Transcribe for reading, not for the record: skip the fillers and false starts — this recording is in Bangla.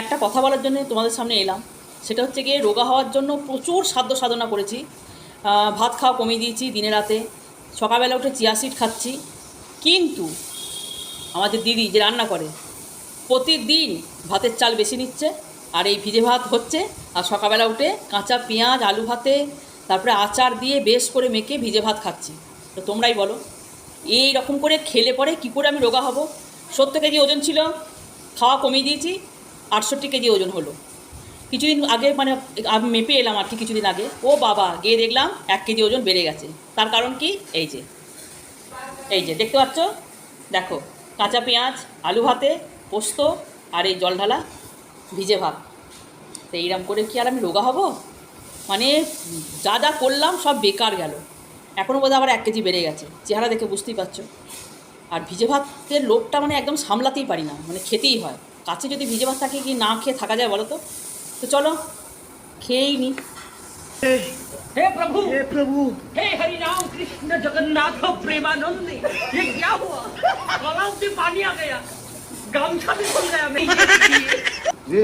একটা কথা বলার জন্য তোমাদের সামনে এলাম। সেটা হচ্ছে গিয়ে রোগা হওয়ার জন্য প্রচুর সাধ্য সাধনা করেছি। ভাত খাওয়া কমিয়ে দিয়েছি দিনে রাতে, সকালবেলা উঠে চিয়া সিড খাচ্ছি। কিন্তু আমাদের দিদি যে রান্না করে প্রতিদিন ভাতের চাল বেশি নিচ্ছে, আর এই ভিজে ভাত হচ্ছে, আর সকালবেলা উঠে কাঁচা পেঁয়াজ আলু ভাতে তারপরে আচার দিয়ে বেশ করে মেখে ভিজে ভাত খাচ্ছি। তো তোমরাই বলো এই রকম করে খেলে পরে কী করে আমি রোগা হব? 70 কেজি ওজন ছিল, খাওয়া কমিয়ে দিয়েছি, 68 কেজি ওজন হলো। কিছুদিন আগে মানে আমি মেপে এলাম আর কি, কিছুদিন আগে ও বাবা গিয়ে দেখলাম 1 কেজি ওজন বেড়ে গেছে। তার কারণ কি? এই যে দেখতে পাচ্ছ, দেখো কাঁচা পেঁয়াজ আলু ভাতে পোস্ত আর এই জল ঢালা ভিজে ভাত। তো এইরকম করে কি আর আমি রোগা হব? মানে যা যা করলাম সব বেকার গেল। এখনও বোধহয় আবার 1 কেজি বেড়ে গেছে, চেহারা দেখে বুঝতেই পারছো। আর ভিজে ভাতের লোভটা মানে একদম সামলাতেই পারি না, মানে খেতেই হয়। কাছে যদি ভিজে ভাত থাকে কি না খেয়ে থাকা যায় বলো তো? তো চলো খেয়েই নি। हे प्रभु, हे प्रभु, हे हरि राम कृष्ण जगन्नाथ प्रेमानंद, ये क्या हुआ? गलाव से पानी आ गया, गमछा भी खुल गया। मैं जी